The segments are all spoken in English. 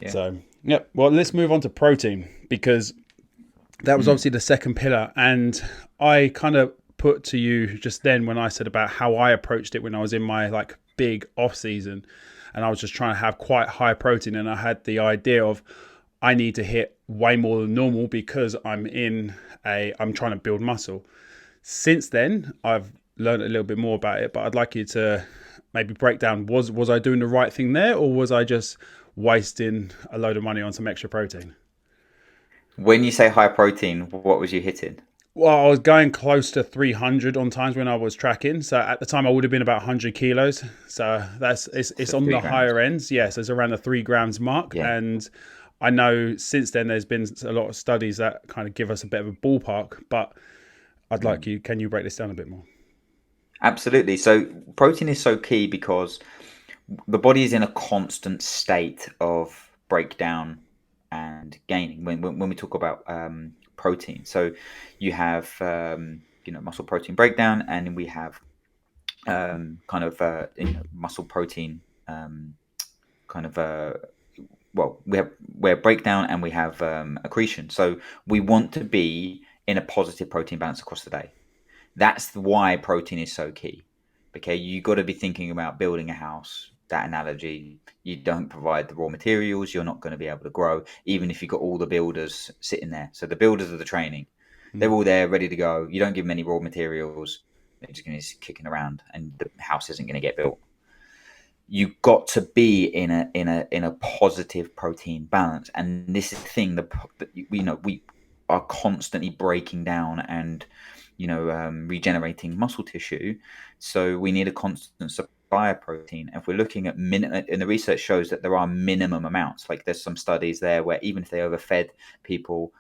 Yeah. So, yep. Well, let's move on to protein because that was Mm. obviously the second pillar. And I kind of put to you just then when I said about how I approached it when I was in my like big off season and I was just trying to have quite high protein. And I had the idea of I need to hit way more than normal because I'm trying to build muscle. Since then, I've learned a little bit more about it, but I'd like you to maybe break down was I doing the right thing there or was I just wasting a load of money on some extra protein? When you say high protein, what was you hitting? Well, I was going close to 300 on times when I was tracking. So at the time, I would have been about 100 kilos. So it's So on the 3 grams. higher ends. Yes, it's around the 3 grams mark. Yeah. And I know since then there's been a lot of studies that kind of give us a bit of a ballpark. But Mm. can you break this down a bit more? Absolutely. So protein is so key because the body is in a constant state of breakdown and gaining when we talk about protein. So you have muscle protein breakdown, and we have muscle protein um, kind of we have breakdown and we have accretion. So we want to be in a positive protein balance across the day. That's why protein is so key. Okay, you got to be thinking about building a house. That analogy, you don't provide the raw materials, you're not going to be able to grow, even if you've got all the builders sitting there. So the builders of the training, they're Mm. all there ready to go. You don't give them any raw materials, they're just going to be kicking around, and the house isn't going to get built. You've got to be in a positive protein balance, and this is the thing that we are constantly breaking down and regenerating muscle tissue. So we need a constant supply of protein. If we're looking at and the research shows that there are minimum amounts. Like there's some studies there where even if they overfed people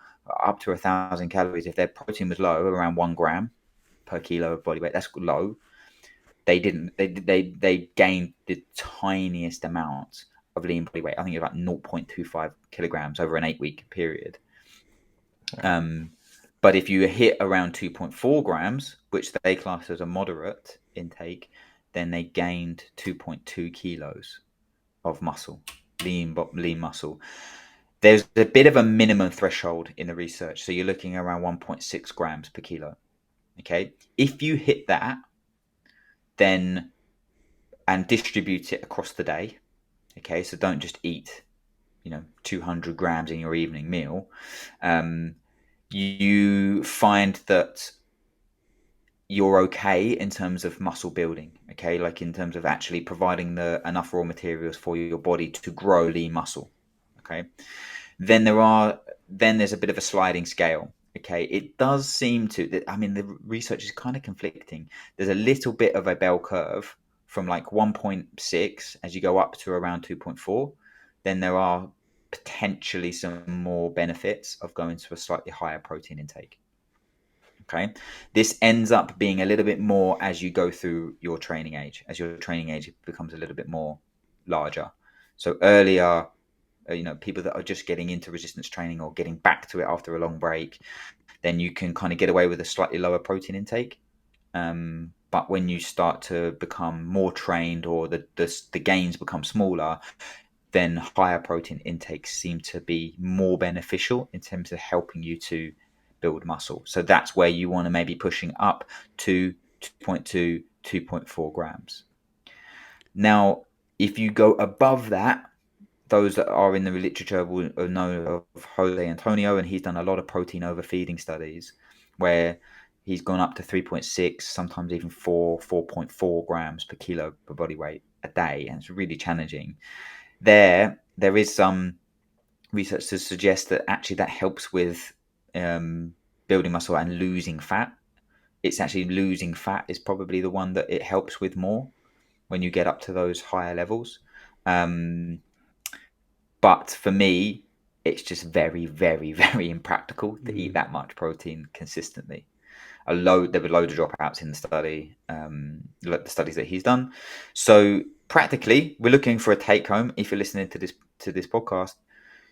up to 1,000 calories, if their protein was low, around 1 gram per kilo of body weight, that's low. They didn't. They gained the tiniest amount of lean body weight. I think it was like 0.25 kilograms over an 8-week period. Um, but if you hit around 2.4 grams, which they class as a moderate intake, then they gained 2.2 kilos of muscle, lean muscle. There's a bit of a minimum threshold in the research. So you're looking around 1.6 grams per kilo. Okay. If you hit that, then and distribute it across the day. Okay. So don't just eat, 200 grams in your evening meal. You find that you're okay in terms of muscle building, okay, like in terms of actually providing the enough raw materials for your body to grow lean muscle. Okay, then there's a bit of a sliding scale. Okay, it does seem to that, I mean, the research is kind of conflicting. There's a little bit of a bell curve from like 1.6 as you go up to around 2.4. Then there are potentially some more benefits of going to a slightly higher protein intake. Okay. This ends up being a little bit more as you go through your training age, as your training age becomes a little bit more larger. So earlier, people that are just getting into resistance training or getting back to it after a long break, then you can kind of get away with a slightly lower protein intake. But when you start to become more trained or the gains become smaller, then higher protein intakes seem to be more beneficial in terms of helping you to build muscle. So that's where you want to maybe pushing up to 2.2, 2.4 grams. Now, if you go above that, those that are in the literature will know of Jose Antonio, and he's done a lot of protein overfeeding studies where he's gone up to 3.6, sometimes even 4.4 grams per kilo per body weight a day. And it's really challenging. There is some research to suggest that actually that helps with building muscle and losing fat. It's actually losing fat is probably the one that it helps with more when you get up to those higher levels. Um, but for me, it's just very, very, very impractical to eat Mm. that much protein consistently. There were loads of dropouts in the study, the studies that he's done. So practically, we're looking for a take home. If you're listening to this podcast,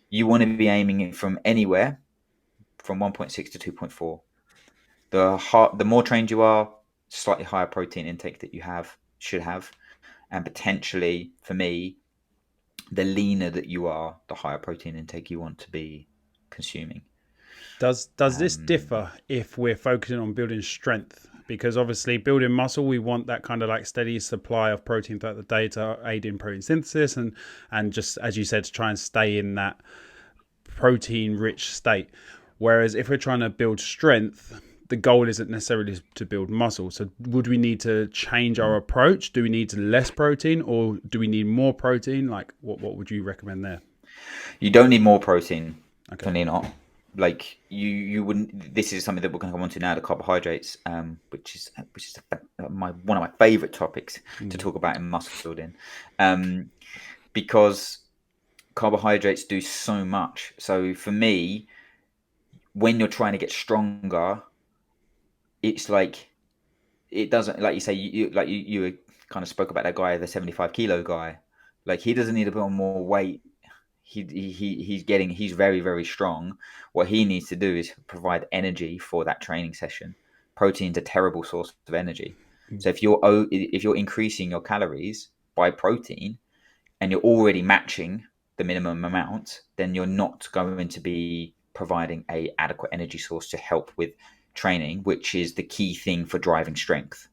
you want to be aiming it from anywhere from 1.6 to 2.4. The more trained you are, slightly higher protein intake that you should have, and potentially for me, the leaner that you are, the higher protein intake you want to be consuming. Does this Um, differ if we're focusing on building strength? Because obviously, building muscle, we want that kind of like steady supply of protein throughout the day to aid in protein synthesis and just as you said, to try and stay in that protein rich state. Whereas if we're trying to build strength, the goal isn't necessarily to build muscle. So would we need to change our approach? Do we need less protein or do we need more protein? Like what would you recommend there? you don't need more protein, Okay. definitely not. Like you wouldn't. This is something that we're going to come on to now, the carbohydrates, which is my one of my favorite topics to Mm. talk about in muscle building, um, because carbohydrates do so much. So for me, when you're trying to get stronger, it's like it doesn't, like you say, you kind of spoke about that guy, the 75 kilo guy. Like he doesn't need to put on more weight. He's very, very strong. What he needs to do is provide energy for that training session. Protein's a terrible source of energy. So if you're increasing your calories by protein and you're already matching the minimum amount, then you're not going to be providing a adequate energy source to help with training, which is the key thing for driving strength.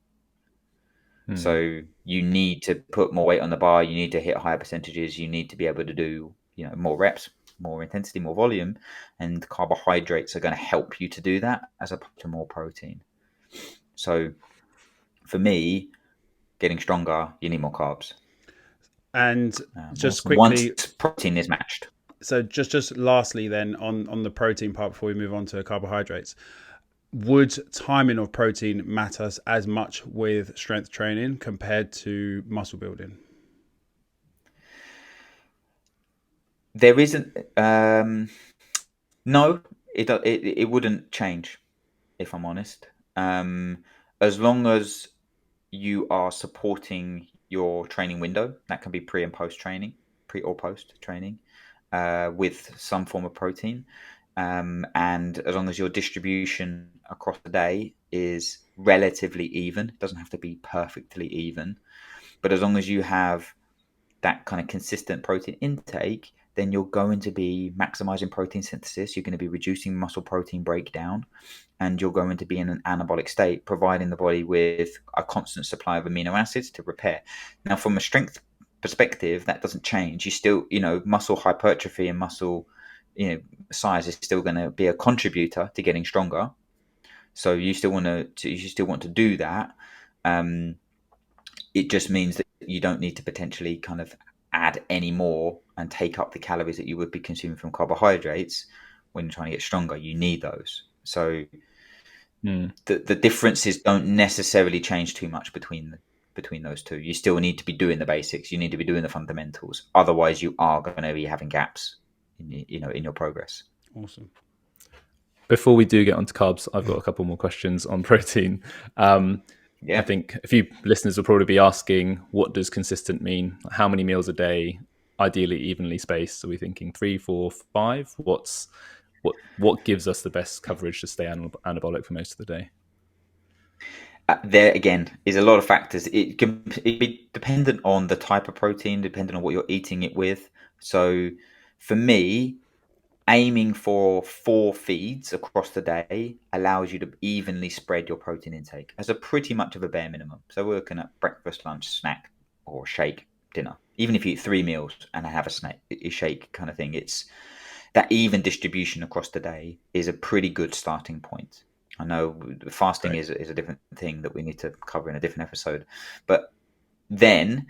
Mm. So you need to put more weight on the bar. You need to hit higher percentages. You need to be able to do, more reps, more intensity, more volume, and carbohydrates are going to help you to do that as opposed to more protein. So for me, getting stronger, you need more carbs. And Once just once quickly, protein is matched. so just lastly then on the protein part before we move on to carbohydrates, would timing of protein matter as much with strength training compared to muscle building? There isn't. No, it wouldn't change if I'm honest. As long as you are supporting your training window, that can be pre and post training, pre or post training, with some form of protein. And as long as your distribution across the day is relatively even, it doesn't have to be perfectly even, but as long as you have that kind of consistent protein intake, then you're going to be maximizing protein synthesis. You're going to be reducing muscle protein breakdown, and you're going to be in an anabolic state, providing the body with a constant supply of amino acids to repair. Now, from a strength perspective, that doesn't change. You still, muscle hypertrophy and muscle, size is still going to be a contributor to getting stronger. So you still want to do that. Um, it just means that you don't need to potentially kind of add any more and take up the calories that you would be consuming from carbohydrates when you're trying to get stronger. You need those. So Mm. the differences don't necessarily change too much between those two. You still need to be doing the basics. You need to be doing the fundamentals. Otherwise, you are going to be having gaps in your progress. Awesome. Before we do get onto carbs, I've got a couple more questions on protein. I Yeah. think a few listeners will probably be asking, what does consistent mean? How many meals a day? Ideally, evenly spaced. Are we thinking 3, 4, 5? What gives us the best coverage to stay anabolic for most of the day? There again is a lot of factors. It be dependent on the type of protein, depending on what you're eating it with. So, for me, aiming for 4 feeds across the day allows you to evenly spread your protein intake as a pretty much of a bare minimum. So we're looking at breakfast, lunch, snack, or shake, dinner. Even if you eat 3 meals and have a snack, a shake kind of thing, it's that even distribution across the day is a pretty good starting point. I know fasting Great. is a different thing that we need to cover in a different episode, but then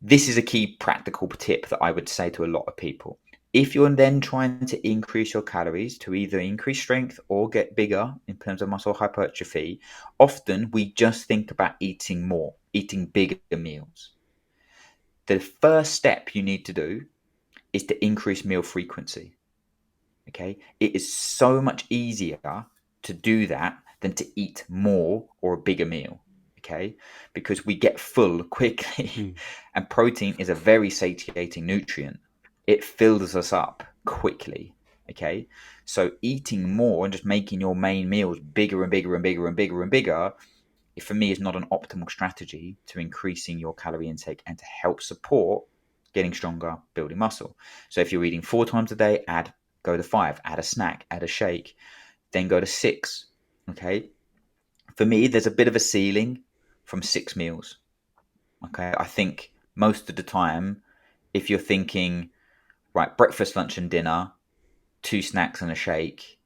this is a key practical tip that I would say to a lot of people. If you're then trying to increase your calories to either increase strength or get bigger in terms of muscle hypertrophy, often we just think about eating more, eating bigger meals. The first step you need to do is to increase meal frequency. Okay. It is so much easier to do that than to eat more or a bigger meal. Okay. Because we get full quickly, Mm. and protein is a very satiating nutrient. It fills us up quickly. Okay. So eating more and just making your main meals bigger and bigger and bigger and bigger and bigger, for me, is not an optimal strategy to increasing your calorie intake and to help support getting stronger, building muscle. So if you're eating 4 times a day, go to 5, add a snack, add a shake, then go to 6. Okay. For me, there's a bit of a ceiling from 6 meals. Okay. I think most of the time, if you're thinking, right, breakfast, lunch, and dinner, 2 snacks and a shake,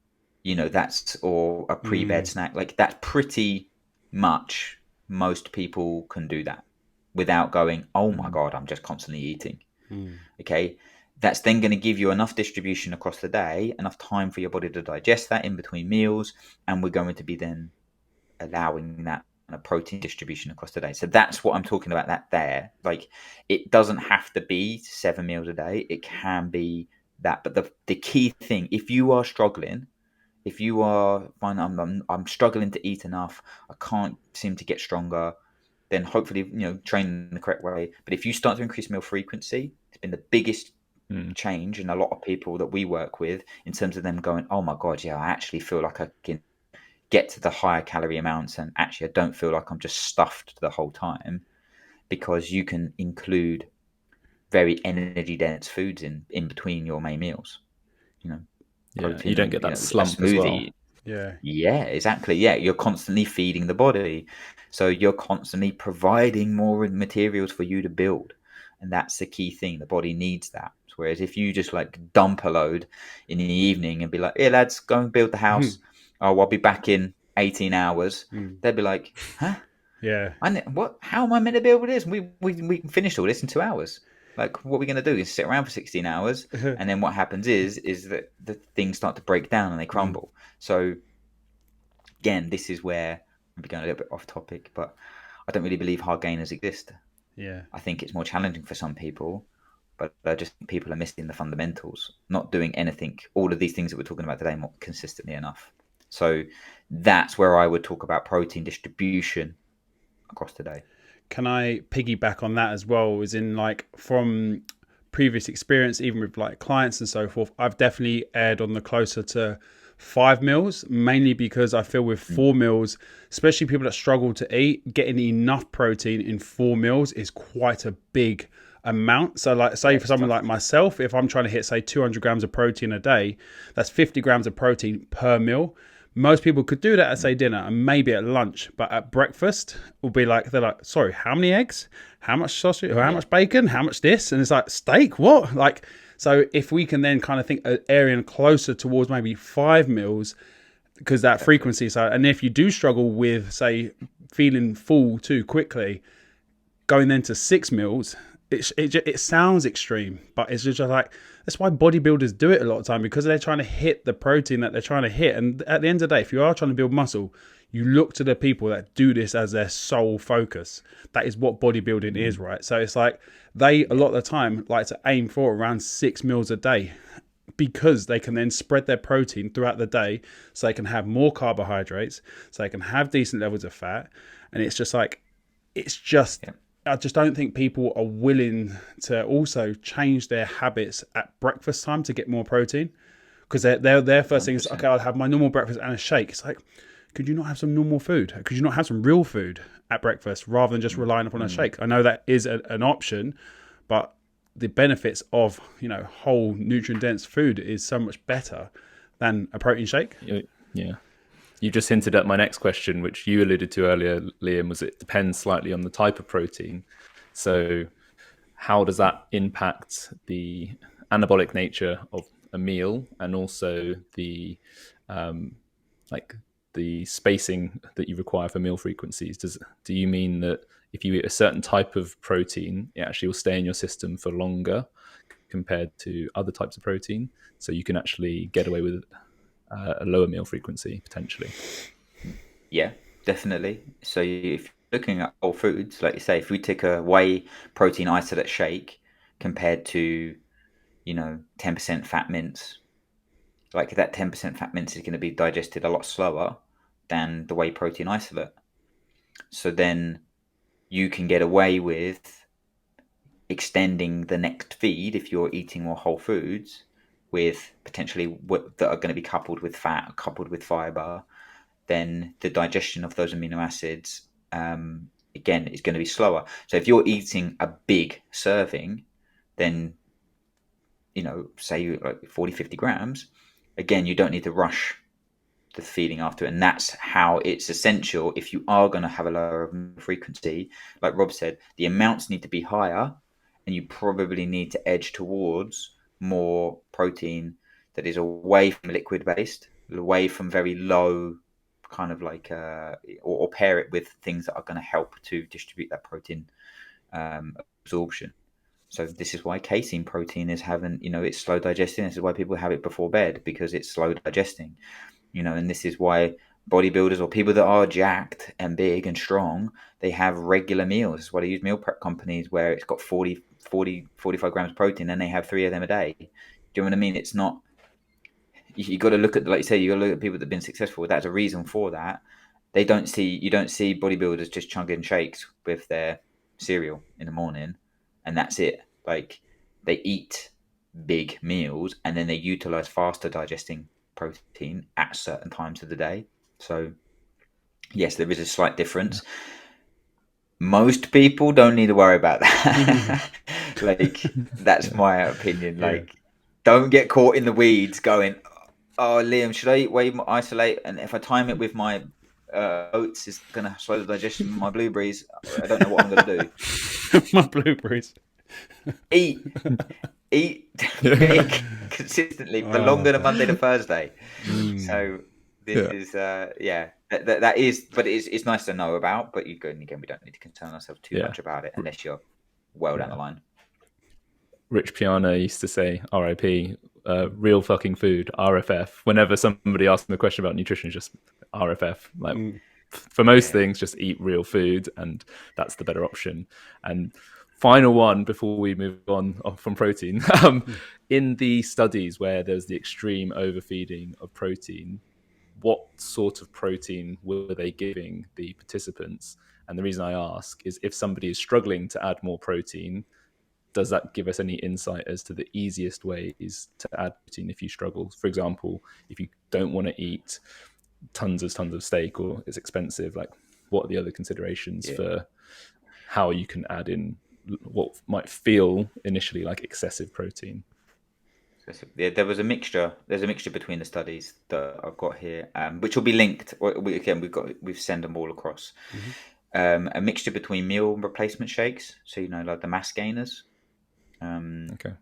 or a pre-bed Mm, snack, like that's pretty much most people can do that without going, oh my God, I'm just constantly eating. mm, Okay. That's then going to give you enough distribution across the day, enough time for your body to digest that in between meals. And we're going to be then allowing that kind of protein distribution across the day. So that's what I'm talking about. That there, like, it doesn't have to be 7 meals a day. It can be that. But the key thing, if you are struggling, if you are fine, I'm struggling to eat enough, I can't seem to get stronger, then hopefully train in the correct way. But if you start to increase meal frequency, it's been the biggest Mm. change in a lot of people that we work with in terms of them going, oh my God, yeah, I actually feel like I can get to the higher calorie amounts, and actually I don't feel like I'm just stuffed the whole time, because you can include very energy dense foods in between your main meals, you know Yeah, you protein don't and get that a slump as well. smoothie. yeah. Yeah, exactly. Yeah, you're constantly feeding the body, so you're constantly providing more materials for you to build, and that's the key thing. The body needs that. Whereas if you just like dump a load in the evening and be like, "Hey lads, go and build the house. Oh, I'll be back in 18 hours," Mm, they'd be like, "Huh? yeah. What? How am I meant to be able to do this? We can finish all this in 2 hours. Like, what are we going to do? Is sit around for 16 hours, and then what happens is that the things start to break down and they Mm, crumble. So again, this is where I'm going a little bit off topic, but I don't really believe hard gainers exist. yeah. I think it's more challenging for some people, but I just think people are missing the fundamentals, not doing anything, all of these things that we're talking about today, more consistently enough. So that's where I would talk about protein distribution across the day. Can I piggyback on that as well? As in, like, from previous experience, even with like clients and so forth, I've definitely erred on the closer to 5 meals, mainly because I feel with Mm. 4 meals, especially people that struggle to eat, getting enough protein in 4 meals is quite a big amount. So, like, Yeah, say for it's someone tough. like myself, if I'm trying to hit, say, 200 grams of protein a day, that's 50 grams of protein per meal. Most people could do that at, say, dinner and maybe at lunch, but at breakfast will be like, they're like, sorry, how many eggs, how much sausage, or how Yeah. much bacon, how much this, and it's like, steak, what? Like, so if we can then kind of think an area closer towards maybe 5 meals, because that Exactly. frequency side, and if you do struggle with, say, feeling full too quickly, going then to 6 meals, it sounds extreme, but it's just like, that's why bodybuilders do it a lot of time, because they're trying to hit the protein that they're trying to hit. And at the end of the day, if you are trying to build muscle, you look to the people that do this as their sole focus. That is what bodybuilding is, Mm. right? So it's like they a Yeah. lot of the time like to aim for around 6 meals a day, because they can then spread their protein throughout the day, so they can have more carbohydrates, so they can have decent levels of fat. And it's just like, it's just, Yeah. I just don't think people are willing to also change their habits at breakfast time to get more protein, because their first thing is, okay, 100%. I'll have my normal breakfast and a shake. It's like, could you not have some normal food? Could you not have some real food at breakfast rather than just Mm. relying upon a Mm. shake? I know that is an option, but the benefits of whole nutrient dense food is so much better than a protein shake. Yeah. You just hinted at my next question, which you alluded to earlier, Liam, was it depends slightly on the type of protein. So how does that impact the anabolic nature of a meal, and also the like the spacing that you require for meal frequencies? Do you mean that if you eat a certain type of protein, it actually will stay in your system for longer compared to other types of protein, so you can actually get away with a lower meal frequency potentially? Yeah, definitely. So if you're looking at whole foods, like you say, if we take a whey protein isolate shake compared to, 10% fat mince, like that 10% fat mince is going to be digested a lot slower than the whey protein isolate. So then you can get away with extending the next feed if you're eating more whole foods with potentially what that are going to be coupled with fat, coupled with fiber. Then the digestion of those amino acids, again, is going to be slower. So if you're eating a big serving, then, say like 40, 50 grams, again, you don't need to rush the feeding after it. And that's how it's essential if you are going to have a lower frequency. Like Rob said, the amounts need to be higher, and you probably need to edge towards more protein that is away from liquid based, away from very low kind of like or pair it with things that are going to help to distribute that protein absorption. So this is why casein protein is having, it's slow digesting. This is why people have it before bed, because it's slow digesting. And this is why bodybuilders or people that are jacked and big and strong, they have regular meals. That's why they use meal prep companies where it's got 45 grams of protein, and they have 3 of them a day. Do you know what I mean? It's not, you got to look at, like you say, you got to look at people that have been successful. That's a reason for that. You don't see bodybuilders just chugging shakes with their cereal in the morning, and that's it. Like, they eat big meals, and then they utilize faster digesting protein at certain times of the day. So yes, there is a slight difference. Most people don't need to worry about that. Like, that's my opinion. Like, don't get caught in the weeds going, oh, Liam, should I eat whey isolate? And if I time it with my oats, is going to slow the digestion of my blueberries. I don't know what I'm going to do. My blueberries. Eat big consistently for longer than Monday to Thursday. So this is that is, but it's nice to know about. But again, we don't need to concern ourselves too much about it unless you're well down the line. Rich Piana used to say, "R.I.P. Real fucking food, RFF." Whenever somebody asked him a question about nutrition, just RFF. Like, for most things, just eat real food, and that's the better option. And final one before we move on from protein. In the studies where there's the extreme overfeeding of protein, what sort of protein were they giving the participants? And the reason I ask is, if somebody is struggling to add more protein, does that give us any insight as to the easiest ways to add protein if you struggle? For example, if you don't want to eat tons of steak or it's expensive, like, what are the other considerations for how you can add in what might feel initially like excessive protein? There was a mixture. There's a mixture between the studies that I've got here, which will be linked. We've sent them all across. A mixture between meal replacement shakes, so like the mass gainers. Okay.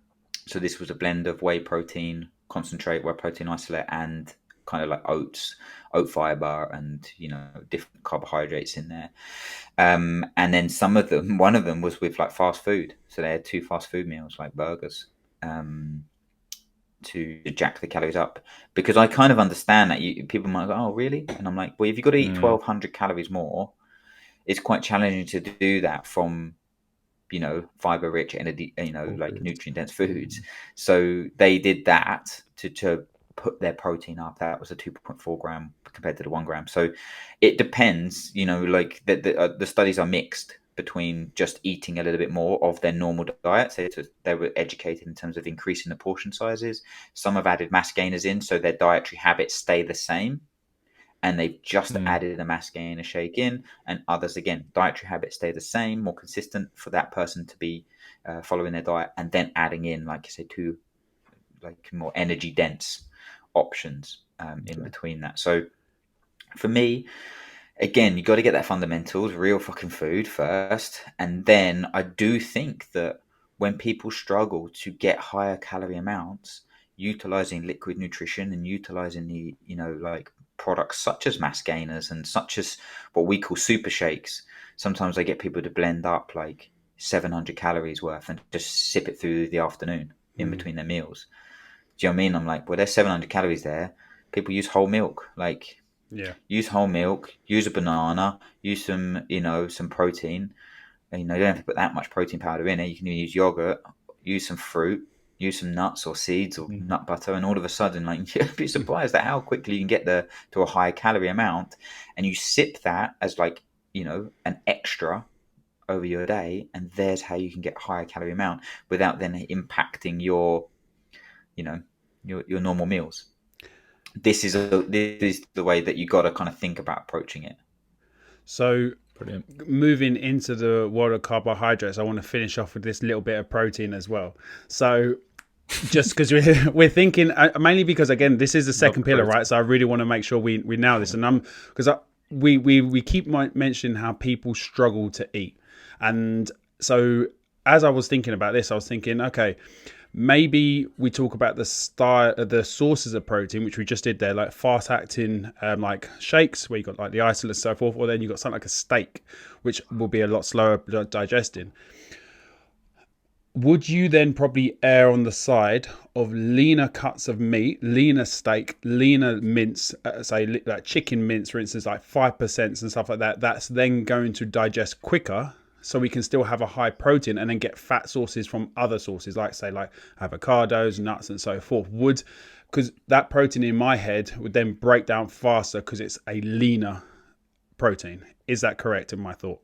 So this was a blend of whey protein concentrate, whey protein isolate, and kind of like oat fiber, and different carbohydrates in there. And then one of them was with like fast food. So they had 2 fast food meals, like burgers. To jack the calories up, because I kind of understand that people might go, oh really? And I'm like, well, if you've got to eat 1,200 calories more, it's quite challenging to do that from fiber rich energy, like nutrient dense foods. So they did that to put their protein up. That was a 2.4 gram compared to the 1 gram. So it depends, like the studies are mixed between just eating a little bit more of their normal diet. So they were educated in terms of increasing the portion sizes. Some have added mass gainers in, so their dietary habits stay the same, and they've just added a mass gainer shake in. And others, again, dietary habits stay the same, more consistent for that person to be following their diet, and then adding in, like you say, 2 like more energy dense options in between that. So for me, again, you got to get that fundamentals, real fucking food first. And then I do think that when people struggle to get higher calorie amounts, utilizing liquid nutrition and utilizing the, like products such as mass gainers and such as what we call super shakes. Sometimes I get people to blend up like 700 calories worth and just sip it through the afternoon in between their meals. Do you know what I mean? I'm like, well, there's 700 calories there. People use whole milk. Like, use whole milk, use a banana, use some, some protein. And, you don't have to put that much protein powder in it. You can use yogurt, use some fruit, use some nuts or seeds or nut butter, and all of a sudden, like, you'll be surprised at how quickly you can get to a high calorie amount. And you sip that as like, an extra over your day, and there's how you can get a higher calorie amount without then impacting your normal meals. This is the way that you got to kind of think about approaching it. So Brilliant. moving into the world of carbohydrates, I want to finish off with this little bit of protein as well. So just because we're thinking mainly because again this is the Love second the pillar, protein. right? So I really want to make sure we nail this, and because we keep mentioning how people struggle to eat, and so as I was thinking about this, I was thinking, okay, maybe we talk about the sources of protein, which we just did there, like fast acting, like shakes where you got like the isolate and so forth, or then you got something like a steak, which will be a lot slower digesting. Would you then probably err on the side of leaner cuts of meat, leaner steak, leaner mince, say like chicken mince, for instance, like 5% and stuff like that? That's then going to digest quicker, so we can still have a high protein and then get fat sources from other sources, like say like avocados, nuts, and so forth. Because that protein in my head would then break down faster because it's a leaner protein. Is that correct in my thought?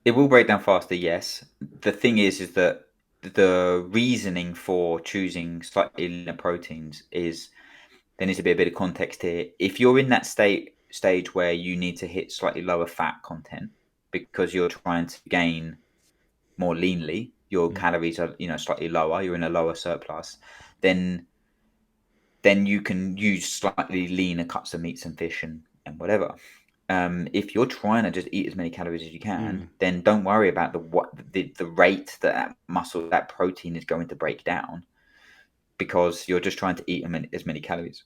It will break down faster, yes. The thing is that the reasoning for choosing slightly leaner proteins is there needs to be a bit of context here. If you're in that stage where you need to hit slightly lower fat content because you're trying to gain more leanly, your calories are slightly lower, you're in a lower surplus, then you can use slightly leaner cuts of meats and fish and whatever. If you're trying to just eat as many calories as you can, then don't worry about the rate that protein is going to break down, because you're just trying to eat as many calories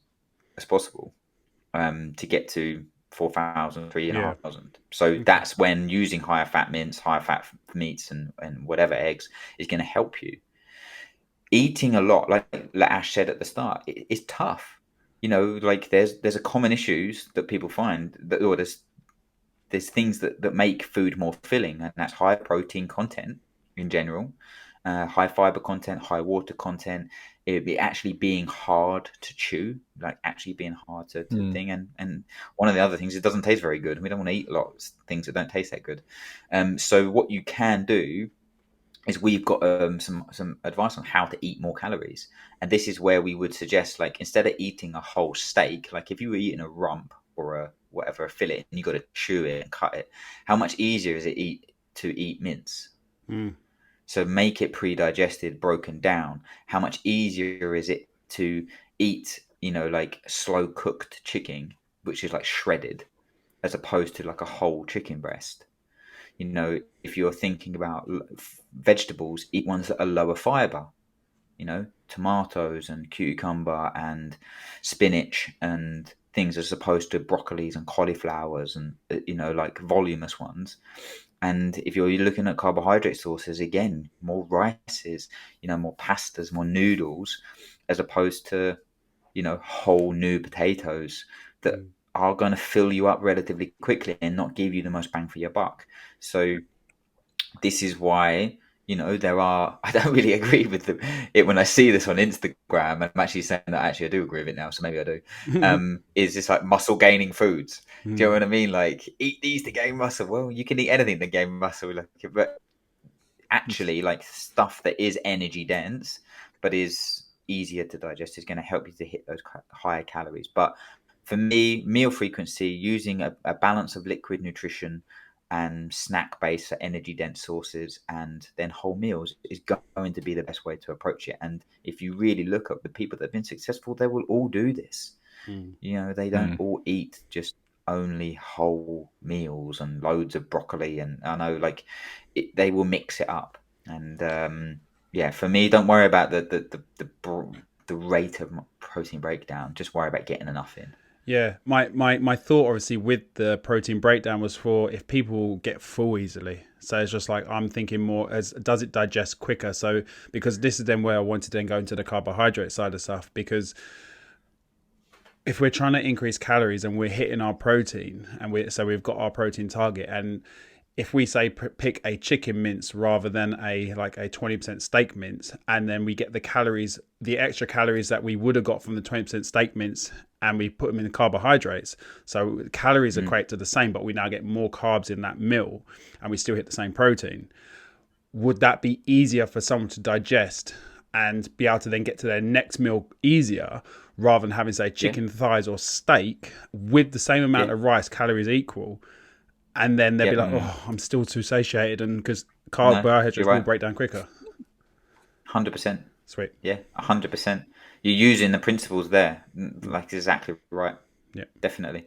as possible to get to 4,000, Yeah. 3,500. So Okay. that's when using higher fat mince, higher fat meats, and whatever eggs is going to help you. Eating a lot, like Ash said at the start, it's tough. Like there's a common issues that people find or there's things that make food more filling, and that's high protein content in general, high fiber content, high water content. It be actually being hard to chew, like actually being hard to thing. And one of the other things, it doesn't taste very good. We don't want to eat a lot of things that don't taste that good. So what you can do is we've got some advice on how to eat more calories, and this is where we would suggest, like, instead of eating a whole steak, like if you were eating a rump or a fillet and you got to chew it and cut it, how much easier is it to eat mince? Mm. So make it pre-digested, broken down. How much easier is it to eat, like slow cooked chicken, which is like shredded, as opposed to like a whole chicken breast? If you're thinking about vegetables, eat ones that are lower fiber, tomatoes and cucumber and spinach and things, as opposed to broccolis and cauliflowers and, like voluminous ones. And if you're looking at carbohydrate sources, again, more rices, more pastas, more noodles, as opposed to, whole new potatoes that are going to fill you up relatively quickly and not give you the most bang for your buck. So this is why, there are, I don't really agree with it when I see this on Instagram, and I'm actually saying that actually I do agree with it now, so maybe I do. Is this like muscle gaining foods? Do you know what I mean? Like, eat these to gain muscle. Well, you can eat anything to gain muscle, but actually, like, stuff that is energy dense but is easier to digest is going to help you to hit those higher calories. But for me, meal frequency, using a balance of liquid nutrition and snack based for energy dense sources, and then whole meals, is going to be the best way to approach it. And if you really look at the people that have been successful, they will all do this. They don't all eat just only whole meals and loads of broccoli, and I know, like, they will mix it up. And yeah, for me, don't worry about the rate of protein breakdown. Just worry about getting enough in. Yeah, my thought obviously with the protein breakdown was for if people get full easily. So it's just like I'm thinking more as does it digest quicker? So because this is then where I wanted to then go into the carbohydrate side of stuff, because if we're trying to increase calories and we're hitting our protein and we've got our protein target, and if we say pick a chicken mince rather than a 20% steak mince, and then we get the extra calories that we would have got from the 20% steak mince, and we put them in the carbohydrates, so calories equate to the same, but we now get more carbs in that meal and we still hit the same protein. Would that be easier for someone to digest and be able to then get to their next meal easier, rather than having, say, chicken thighs or steak with the same amount of rice, calories equal, and then they'll be Yep. like, oh, I'm still too satiated, and because No, you're carbohydrates will right. break down quicker. 100%. Sweet. Yeah, 100%. You're using the principles there, like exactly right. Yeah. Definitely.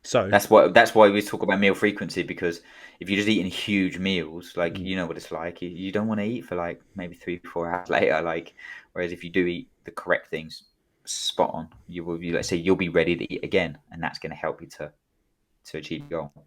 So That's why we talk about meal frequency, because if you're just eating huge meals, like mm, you know what it's like, you don't want to eat for like maybe 3 4 hours later. Like, whereas if you do eat the correct things, spot on, you will be, let's say, you'll be ready to eat again, and that's going to help you to achieve your goal.